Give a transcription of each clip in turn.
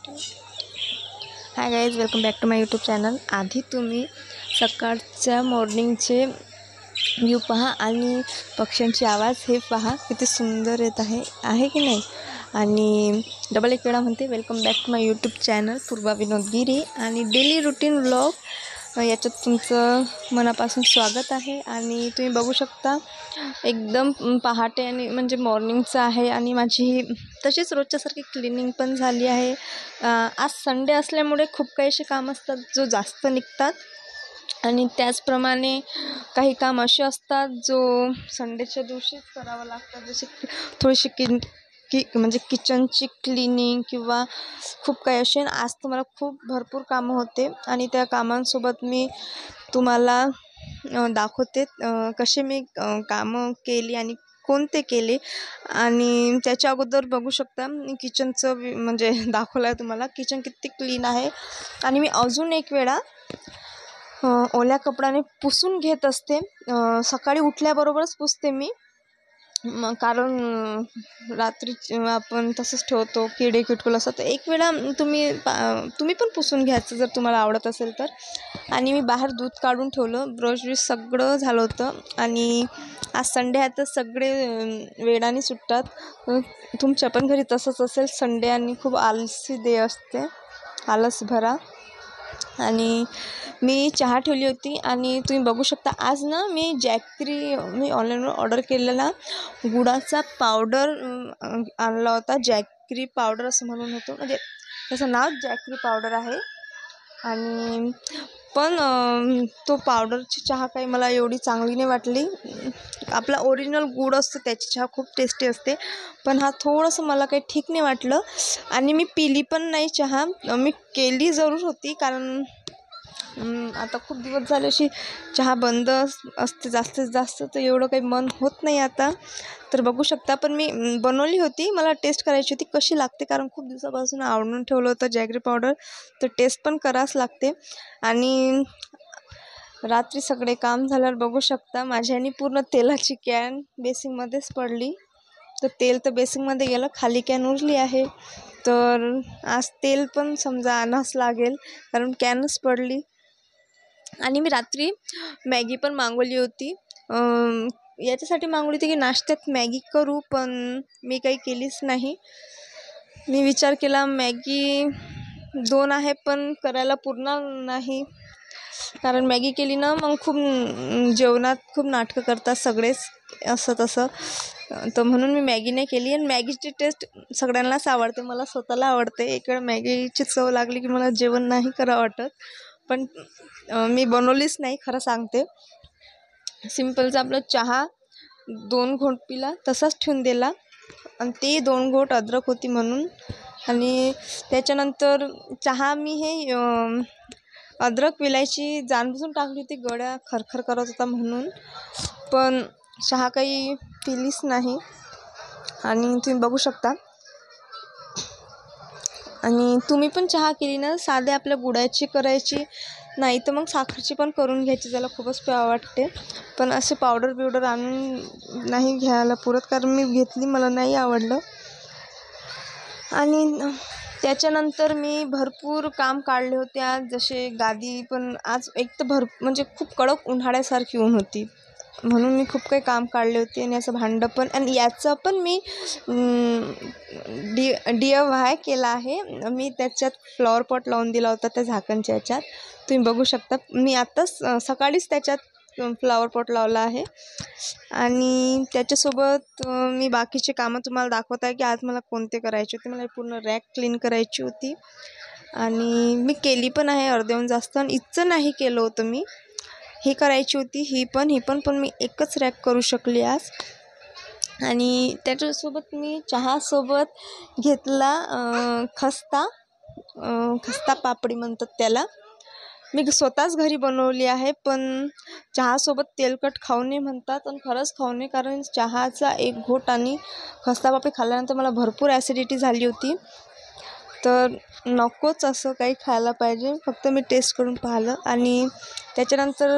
High guys, welcome back to my YouTube channel. आधी तुम्ही सकाळच्या मॉर्निंगचे व्ह्यू पहा आणि पक्ष्यांची आवाज हे पहा, किती सुंदर येत आहे की नाही. आणि डबल एक वेळा म्हणते welcome back to my YouTube channel Purva Vinod Giri. आणि डेली रुटीन व्लॉग याच्यात तुमचं मनापासून स्वागत आहे. आणि तुम्ही बघू शकता एकदम पहाटे आणि म्हणजे मॉर्निंगचं आहे. आणि माझी तशीच रोजच्यासारखी क्लिनिंग पण झाली आहे. आज संडे असल्यामुळे खूप काही असे काम असतात जो जास्त निघतात आणि त्याचप्रमाणे काही काम असे असतात जो संडेच्या दिवशीच करावं लागतात. जसे थोडीशी म्हणजे किचनची क्लिनिंग किंवा खूप काही असे. आज तर मला खूप भरपूर कामं होते आणि त्या कामांसोबत मी तुम्हाला दाखवते कसे मी कामं केली आणि कोणते केले. आणि त्याच्या अगोदर बघू शकता किचनचं म्हणजे दाखवलं आहे तुम्हाला. किचन किती क्लीन आहे. आणि मी अजून एक वेळा ओल्या कपड्याने पुसून घेत असते. सकाळी उठल्याबरोबरच पुसते मी, कारण रात्री आपण तसंच ठेवतो, किडे किटकुल असतात. तर एक वेळा तुम्ही पण पुसून घ्यायचं जर तुम्हाला आवडत असेल तर. आणि मी बाहेर दूध काढून ठेवलं, ब्रश सगळं झालं होतं. आणि आज संडे आहे तर सगळे वेळाने सुटतात. तुमच्या पण घरी तसंच असेल. संडे आणि खूप आलसी डे असते, आलस भरा. आणि मी चहा ठेवली होती आणि तुम्ही बघू शकता आज ना मी ऑनलाईनवर ऑर्डर केलेला गुळाचा पावडर आणला होता. जॅगरी पावडर असं म्हणून होतं, म्हणजे त्याचं नाव जॅगरी पावडर आहे. आणि पण तो पावडरची चहा काही मला एवढी चांगली नाही वाटली. आपला ओरिजिनल गूळ असतो त्याची चहा खूप टेस्टी असते, पण हा थोडंसं मला काही ठीक नाही वाटलं. आणि मी पिली पण नाही चहा. मी केली जरूर होती, कारण आता खूप दिवस झाले अशी चहा बंद असते जास्तीत जास्त, तर एवढं काही मन होत नाही आता. तर बघू शकता, पण मी बनवली होती. मला टेस्ट करायची होती कशी लागते, कारण खूप दिवसापासून आवडून ठेवलं होतं जॅगरी पावडर, तर टेस्ट पण करावंच लागते. आणि रात्री सगळे काम झाल्यावर बघू शकता माझ्याने पूर्ण तेलाची कॅन बेसिंगमध्येच पडली. तर तेल तर बेसिंगमध्ये गेलं, खाली कॅन उरली आहे. तर आज तेल पण समजा आणावंच लागेल, कारण कॅनच पडली. आणि मी रात्री मॅगी पण मागवली होती. याच्यासाठी मागवली होती की नाश्त्यात मॅगी करू, पण मी काही केलीच नाही. मी विचार केला मॅगी 2 आहे पण करायला पुरणार नाही, कारण मॅगी केली ना मग खूप जेवणात खूप नाटकं करतात सगळेच असं तसं. तर म्हणून मी मॅगी नाही केली. आणि मॅगीची टेस्ट सगळ्यांनाच आवडते, मला स्वतःला आवडते. एक वेळ मॅगीची चव लागली की मला जेवण नाही करावं वाटत, पण मी बनवलीच नाही खरं सांगते. सिम्पलचा आपला चहा 2 घोट पिला, तसाच ठेवून दिला. आणि ते 2 घोट अद्रक होती म्हणून. आणि त्याच्यानंतर चहा मी हे अद्रक विलायची जाणबुजून टाकली होती, गळ्या खरखर करत होता म्हणून, पण चहा काही पिलीच नाही. आणि तुम्ही बघू शकता. आणि तुम्ही पण चहा केली ना साधे आपल्या गुळाची करायची, नाही तर मग साखरची पण करून घ्यायची, ज्याला खूपच प्यावं वाटते. पण असे पावडर बिवडर आणून नाही घ्यायला पुरत, कारण मी घेतली, मला नाही आवडलं. आणि त्याच्यानंतर मी भरपूर काम काढले होते आज. जसे गादी पण आज एक तर म्हणजे खूप कडक उन्हाळ्यासारखी ऊन होती, म्हणून मी खूप काही काम काढले होते. आणि याचं भांडं पण, आणि याचं पण मी DIY केला आहे. मी त्याच्यात फ्लॉवर पॉट लावून दिला होता त्या झाकणच्या याच्यात. तुम्ही बघू शकता, मी आत्ताच सकाळीच त्याच्यात फ्लॉवर पॉट लावला आहे. आणि त्याच्यासोबत मी बाकीचे कामं तुम्हाला दाखवत आहे की आज मला कोणते करायचे होते. मला पूर्ण रॅक क्लीन करायची होती आणि मी केली पण आहे अर्ध्याहून जास्त. आणि इथचं नाही केलं होतं मी, ही करायची होती, ही पण मी एकच रॅक करू शकली आज. आणि त्याच्यासोबत मी चहासोबत घेतला खस्ता पापडी म्हणतात त्याला. मी स्वतःच घरी बनवली आहे, पण चहासोबत तेलकट खाऊ नये म्हणतात, आणि खरंच खाऊ नये, कारण चहाचा एक घोट आणि खस्ता पापडी खाल्ल्यानंतर मला भरपूर ॲसिडिटी झाली होती. तर नकोच असं काही खायला पाहिजे. फक्त मी टेस्ट करून पाहिलं. आणि त्याच्यानंतर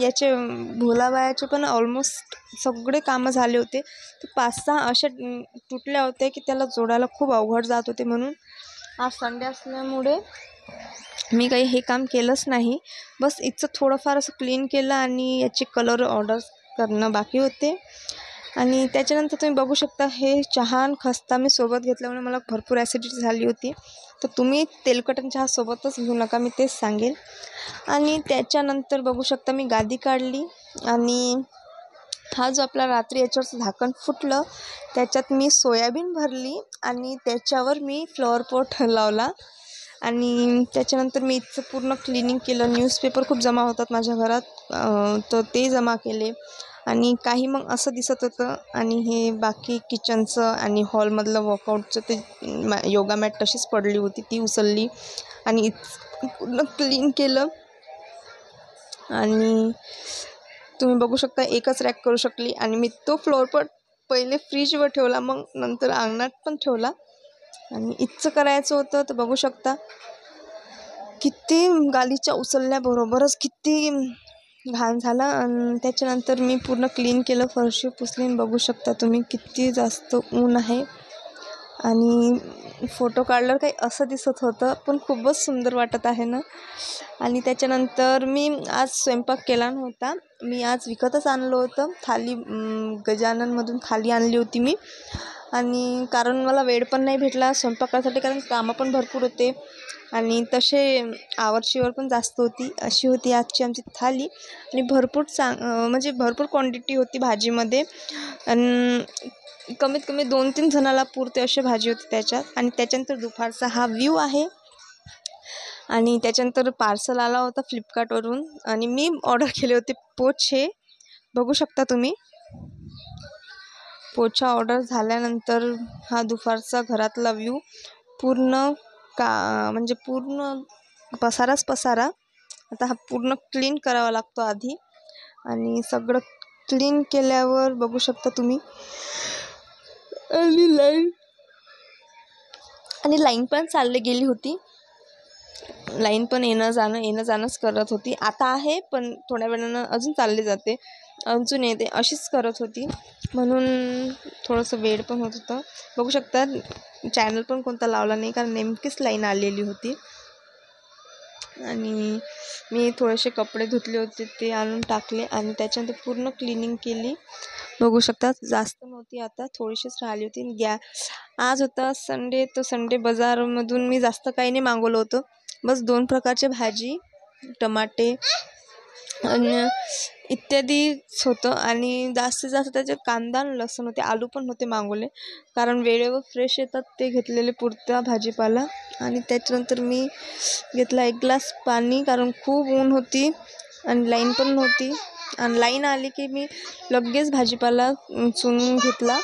याचे भोलाबायाचे पण ऑलमोस्ट सगळे कामं झाले होते. तर 5-6 अशा तुटल्या होत्या की त्याला जोडायला खूप अवघड जात होते, म्हणून आज संडे असल्यामुळे मी काही हे काम केलंच नाही. बस इथचं थोडंफार असं क्लीन केलं आणि याचे कलर ऑर्डर करणं बाकी होते. आणि त्याच्यानंतर तुम्ही बघू शकता हे चहा आणि खस्ता मी सोबत घेतल्यामुळे मला भरपूर ॲसिडिटी झाली होती. तर तुम्ही तेलकट चहा सोबतच घेऊ नका, मी तेच सांगेल. आणि त्याच्यानंतर बघू शकता मी गादी काढली आणि हा जो आपला रात्री याच्यावरचं झाकण फुटलं त्याच्यात मी सोयाबीन भरली आणि त्याच्यावर मी फ्लॉवर पॉट लावला. आणि त्याच्यानंतर मी इथचं पूर्ण क्लिनिंग केलं. न्यूजपेपर खूप जमा होतात माझ्या घरात, तर ते जमा केले. आणि काही मग असं दिसत होतं. आणि हे बाकी किचनचं आणि हॉलमधलं वर्कआउटचं ते योगा मॅट तशीच पडली होती, ती उचलली आणि पूर्ण क्लीन केलं. आणि तुम्ही बघू शकता एकच रॅक करू शकली. आणि मी तो फ्लोअर पॉट पहिले फ्रीजवर ठेवला, मग नंतर अंगणात पण ठेवला. आणि इतकं करायचं होतं. तर बघू शकता किती गालीच्या उचलल्याबरोबरच किती घाण झाला. आणि त्याच्यानंतर मी पूर्ण क्लीन केलं, फरशी पुसली. बघू शकता तुम्ही किती जास्त ऊन आहे. आणि फोटो काढल्यावर काही असं दिसत होतं, पण खूपच सुंदर वाटत आहे ना. आणि त्याच्यानंतर मी आज स्वयंपाक केला नव्हता. मी आज विकतच आणलं होतं थाली, गजाननमधून थाली आणली होती मी. आणि कारण मला वेळ पण नाही भेटला स्वयंपाकासाठी, कारण कामं पण भरपूर होते आणि तसे आवरशिवर पण जास्त होती. अशी होती आजची आमची थाली. आणि भरपूर म्हणजे भरपूर क्वांटिटी होती भाजीमध्ये. आणि कमीत कमी 2-3 जणाला पुरते अशी भाजी होती त्याच्यात. आणि त्याच्यानंतर दुपारचा हा व्ह्यू आहे. आणि त्याच्यानंतर पार्सल आला होता फ्लिपकार्टवरून आणि मी ऑर्डर केले होते पोछे. बघू शकता तुम्ही पोछा ऑर्डर झाल्यानंतर हा दुपारचा घरातला व्ह्यू. पूर्ण म्हणजे पूर्ण पसारा. आता हा पूर्ण क्लीन करावा लागतो आधी. आणि सगळं क्लीन केल्यावर बघू शकता तुम्ही आणि लाईन पण चालली गेली होती. लाईन पण येणं जाणंच करत होती. आता आहे पण थोड्या वेळानं अजून चालली जाते, अजून येते, अशीच करत होती. म्हणून थोडंसं वेळ पण होत होतं. बघू शकता चॅनल पण कोणता लावला नाही, कारण नेमकीच लाईन आलेली होती. आणि मी थोडेसे कपडे धुतले होते ते आणून टाकले आणि त्याच्यानंतर पूर्ण क्लिनिंग केली. बघू शकता जास्त नव्हती, आता थोडीशीच राहिली होती. आज होता संडे, तर संडे बाजारमधून मी जास्त काही नाही मागवलं होतं. बस 2 प्रकारचे भाजी, टमाटे आणि इत्यादीच होतं. आणि जास्तीत जास्त त्याच्यात कांदा आणि लसूण होते. आलू पण नव्हते मागवले, कारण वेळेवर फ्रेश येतात ते घेतलेले पुरता भाजीपाला. आणि त्याच्यानंतर मी घेतला 1 ग्लास पाणी, कारण खूप ऊन होती आणि लाईन पण नव्हती. आणि लाईन आली की मी लगेच भाजीपाला चुनून घेतला.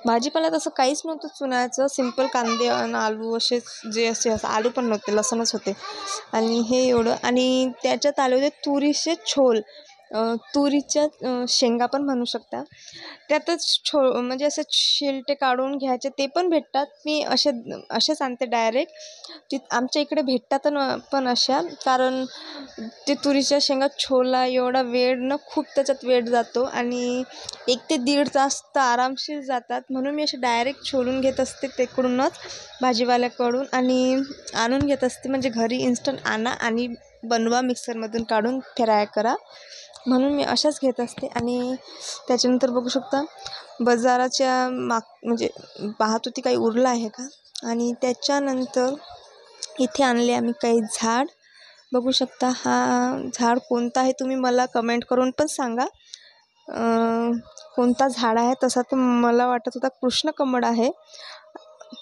भाजीपाला तसं काहीच नव्हतं चुनायचं, सिंपल कांदे आणि आलू असेच जे असं आलू पण नव्हते, लसूणच होते. आणि हे एवढं. आणि त्याच्यात आले होते तुरीचे छोल, तुरीच्या शेंगा पण म्हणू शकता. त्यातच म्हणजे असे शिलटे काढून घ्यायचे, ते पण भेटतात. मी असेच आणते डायरेक्ट. आमच्या इकडे भेटतात पण अशा, कारण ते तुरीच्या शेंगा छोला एवढा वेळ न खूप त्याच्यात वेळ जातो आणि 1 ते 1.5 तास तर आरामशीर जातात. म्हणून मी असे डायरेक्ट छोलून घेत असते तिकडूनच भाजीवाल्याकडून आणि आणून घेत असते. म्हणजे घरी इन्स्टंट आणा आणि बनवा, मिक्सरमधून काढून फ्राय करा, म्हणून मी अशाच घेत असते. आणि त्याच्यानंतर बघू शकता बाजाराच्या म्हणजे पाहत होती काही उरलं आहे का. आणि त्याच्यानंतर इथे आणले आम्ही काही झाड. बघू शकता हा झाड कोणता आहे तुम्ही मला कमेंट करून पण सांगा कोणता झाड आहे. तसा तर मला वाटत होता कृष्णकमळ आहे,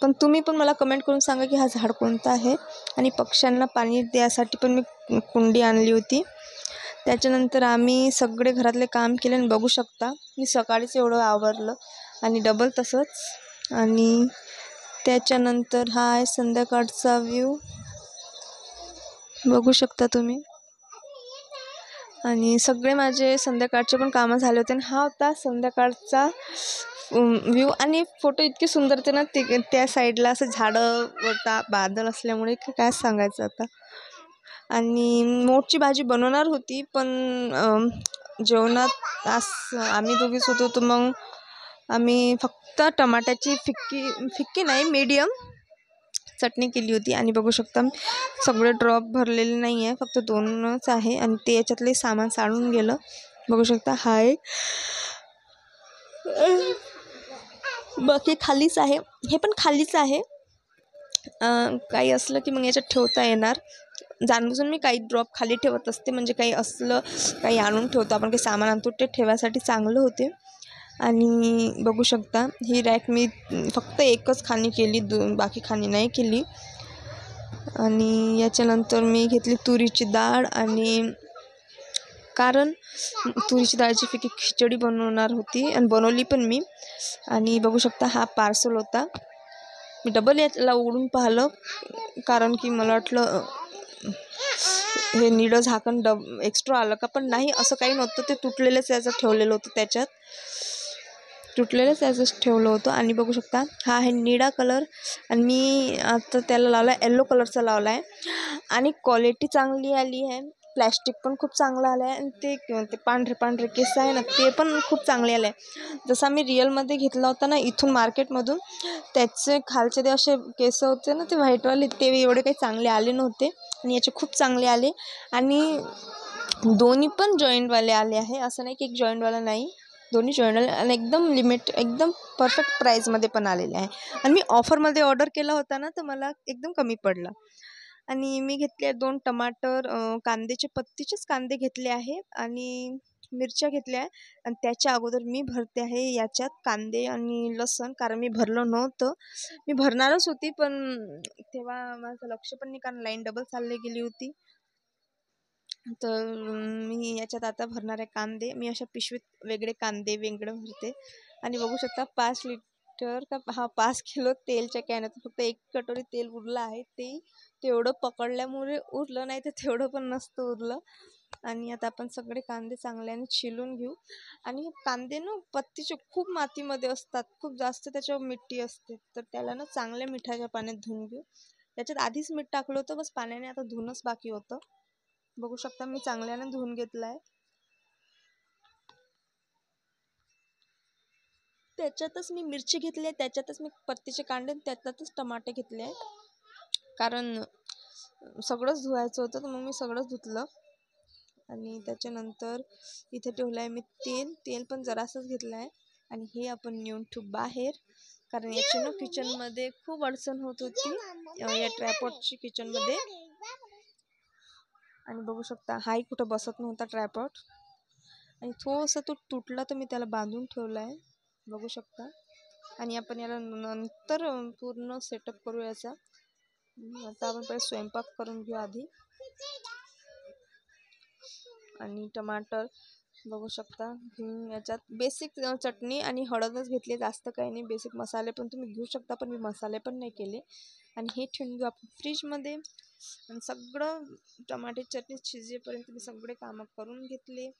पण तुम्ही पण मला कमेंट करून सांगा की हा झाड कोणता आहे. आणि पक्ष्यांना पाणी द्यायसाठी पण मी कुंडी आणली होती. त्याच्यानंतर आम्ही सगळे घरातले काम केले आणि बघू शकता मी सकाळीच एवढं आवरलं आणि डबल तसंच. आणि त्याच्यानंतर हा आहे संध्याकाळचा व्ह्यू, बघू शकता तुम्ही. आणि सगळे माझे संध्याकाळचे पण कामं झाले होते. आणि हा होता संध्याकाळचा व्ह्यू. आणि फोटो इतके सुंदर होते ना, त्या साईडला असं झाडं होता, बादल असल्यामुळे काय सांगायचं आता. आणि मोठची भाजी बनवणार होती, पण जेवणात आज आम्ही दोघीच होतो, तर मग आम्ही फक्त टमाट्याची फिक्की नाही मीडियम चटणी केली होती. आणि बघू शकता सगळे ड्रॉप भरलेले नाही आहे, फक्त 2च आहे. आणि ते याच्यातले सामान सांडून गेलं. बघू शकता हा एक बाकी खालीच आहे, हे पण खालीच आहे. काही असलं की मग याच्यात ठेवता येणार. जाणबुजून मी काही ड्रॉप खाली ठेवत असते, म्हणजे काही असलं काही आणून ठेवतो आपण, काही सामान आणतो ते ठेवायसाठी चांगलं होते. आणि बघू शकता ही रॅक मी फक्त एकच खाणी केली, बाकी खाणी नाही केली. आणि याच्यानंतर मी घेतली तुरीची डाळ, आणि कारण तुरीची डाळची फिकी खिचडी बनवणार होती आणि बनवली पण मी. आणि बघू शकता हा पार्सल होता. मी डबल याला उघडून पाहिलं, कारण की मला वाटलं हे निळं झाकण एक्स्ट्रा आलं का, पण नाही, असं काही नव्हतं. ते तुटलेलंच याचं ठेवलेलं होतं, त्याच्यात तुटलेलंच याचं ठेवलं होतं. आणि बघू शकता हा आहे निळा कलर, आणि मी आता त्याला लावला आहे येल्लो कलरचा लावला आहे. आणि क्वालिटी चांगली आली आहे, प्लॅस्टिक पण खूप चांगलं आलं आहे. आणि ते पांढरे पांढरे केस आहे ना, ते पण खूप चांगले आले आहे. जसा मी रिअलमध्ये घेतला होता ना इथून मार्केटमधून, त्याचे खालचे ते असे केस होते ना, ते व्हाईटवाले, ते एवढे काही चांगले आले नव्हते. आणि याचे खूप चांगले आले. आणि दोन्ही पण जॉईंटवाले आले आहे, असं नाही की एक जॉईंटवाला नाही, दोन्ही जॉईंटवाले. आणि एकदम एकदम परफेक्ट प्राईजमध्ये पण आलेले आहे. आणि मी ऑफरमध्ये ऑर्डर केला होता ना, तर मला एकदम कमी पडला. आणि मी घेतले 2 टमाटर, कांद्याचे पत्तीचेच कांदे घेतले आहे, आणि मिरच्या घेतल्या आहे. आणि त्याच्या अगोदर मी भरते आहे याच्यात कांदे आणि लसूण, कारण मी भरलं नव्हतं. मी भरणारच होती, पण तेव्हा माझं लक्ष पण नाही, कारण लाईन डबल चालली गेली होती. तर मी याच्यात आता भरणार आहे कांदे. मी अशा पिशवीत वेगळे कांदे वेगळं भरते. आणि बघू शकता 5 लिटर का 5 किलो तेलच्या कॅनात फक्त 1 कटोरी तेल उरलं आहे. तेवढं पकडल्यामुळे उरलं, नाही तर तेवढं पण नसतं उरलं. आणि आता आपण सगळे कांदे चांगल्याने चिरून घेऊ. आणि हे कांदे ना पत्तीचे खूप मातीमध्ये असतात, खूप जास्त त्याच्यावर मिट्टी असते, तर त्याला ना चांगल्या मिठाच्या पाण्यात धुवून घेऊ. त्याच्यात आधीच मीठ टाकलं होतं, बस पाण्याने आता धुवूनच बाकी होतं. बघू शकता मी चांगल्याने धुवून घेतला आहे. त्याच्यातच मी मिरची घेतली आहे, त्याच्यातच मी पत्तीचे कांदे, त्याच्यातच टमाटे घेतले आहे, कारण सगळंच धुवायचं होतं, तर मग मी सगळंच धुतलं. आणि त्याच्यानंतर इथे ठेवलं आहे मी तेल पण जरासंच घेतलं आहे. आणि हे आपण नेऊन ठेवू बाहेर, कारण याची ना किचनमध्ये खूप अडचण होत होती, या ट्रायपॉडची किचनमध्ये. आणि बघू शकता हाही कुठं बसत नव्हता ट्रायपॉड, आणि थोडासा तो तुटला, तर मी त्याला बांधून ठेवला आहे, बघू शकता. आणि आपण याला नंतर पूर्ण सेटअप करू याचा. आता आपण पहिले स्वयंपाक करून घेऊ आधी. आणि टमाटर बघू शकता याच्यात बेसिक चटणी आणि हळदच घेतली, जास्त काही नाही. बेसिक मसाले पण तुम्ही घेऊ शकता, पण मी मसाले पण नाही केले. आणि हे ठेवून घेऊ आपण फ्रीजमध्ये. आणि सगळं टमाटे चटणी शिजेपर्यंत मी सगळे कामं करून घेतले.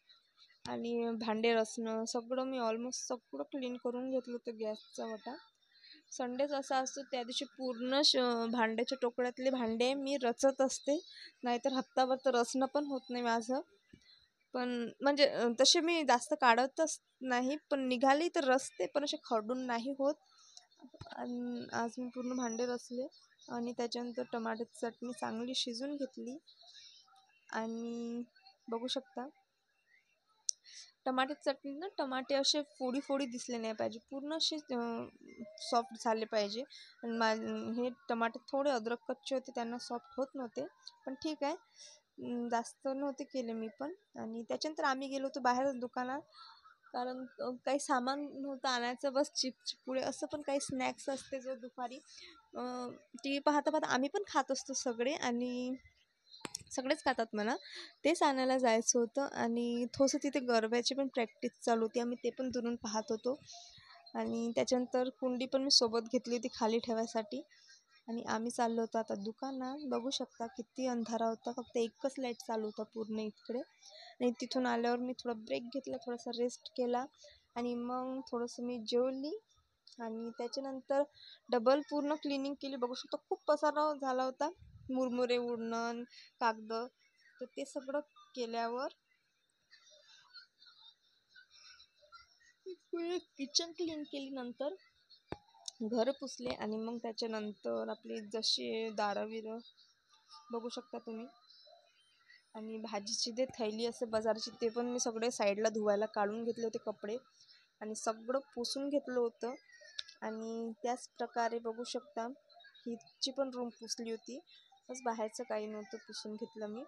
आणि भांडे रचणं सगळं मी ऑलमोस्ट सगळं क्लीन करून घेतलं होतं, गॅसचा वटा. संडेच असा असतो, त्या दिवशी पूर्ण भांड्याच्या टोकड्यातले भांडे मी रचत असते, नाहीतर हप्ताभर तर रचणं पण होत नाही माझं. पण म्हणजे तसे मी जास्त काढतच नाही, पण निघाली तर रचते, पण असे खरडून नाही होत. आणि आज मी पूर्ण भांडे रचले. आणि त्याच्यानंतर टमाट्याची चटणी चांगली शिजून घेतली. आणि बघू शकता टमाट्याची चटणी ना, टमाटे असे फोडी फोडी दिसले नाही पाहिजे, पूर्ण असे सॉफ्ट झाले पाहिजे. आणि हे टमाटे थोडे अद्रक कच्चे होते, त्यांना सॉफ्ट होत नव्हते, पण ठीक आहे, जास्त नव्हते केले मी पण. आणि त्याच्यानंतर आम्ही गेलो होतो बाहेर दुकानात, कारण काही सामान नव्हतं आणायचं, बस चिप्स पुढे असं पण काही स्नॅक्स असते जो दुपारी टी व्ही पाहता पाहता आम्ही पण खात असतो सगळे, आणि सगळेच खातात म्हणा, तेच आणायला जायचं होतं. आणि थोडंसं तिथे गरब्याची पण प्रॅक्टिस चालू होती, आम्ही ते पण दुरून पाहत होतो. आणि त्याच्यानंतर कुंडी पण मी सोबत घेतली होती खाली ठेवायसाठी. आणि आम्ही चाललो होतो आता दुकानात. बघू शकता किती अंधारा होता, फक्त एकच लाईट चालू होता पूर्ण इकडे. आणि तिथून आल्यावर मी थोडा ब्रेक घेतला, थोडासा रेस्ट केला, आणि मग थोडंसं मी जेवली. आणि त्याच्यानंतर डबल पूर्ण क्लिनिंग केली. बघू शकता खूप पसारा झाला होता, मुरमुरे उडणं, कागद, तर ते सगळं केल्यावर किचन क्लीन केली. नंतर घर पुसले आणि मग त्याच्यानंतर आपली जशी दारं बघू शकता तुम्ही. आणि भाजीची ते थैली असते बाजारची ते पण मी सगळे साईडला धुवायला काढून घेतले होते कपडे आणि सगळं पुसून घेतलं होतं. आणि त्याच प्रकारे बघू शकता हिची पण रूम पुसली होती. बस बाहेरचं काही नव्हतं पुसून घेतलं मी.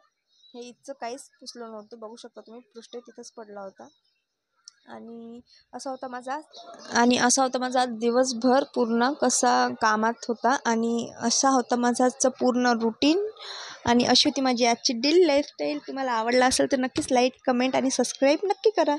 हे इथचं काहीच पुसलं नव्हतं. बघू शकता तुम्ही पृष्ठ तिथंच पडला होता. आणि असा होता माझा दिवसभर पूर्ण कसा कामात होता आणि असा होता माझा पूर्ण रुटीन. आणि अशी होती माझी आजची डेली लाईफस्टाईल. तुम्हाला आवडला असेल तर नक्कीच लाईक, कमेंट आणि सबस्क्राईब नक्की करा.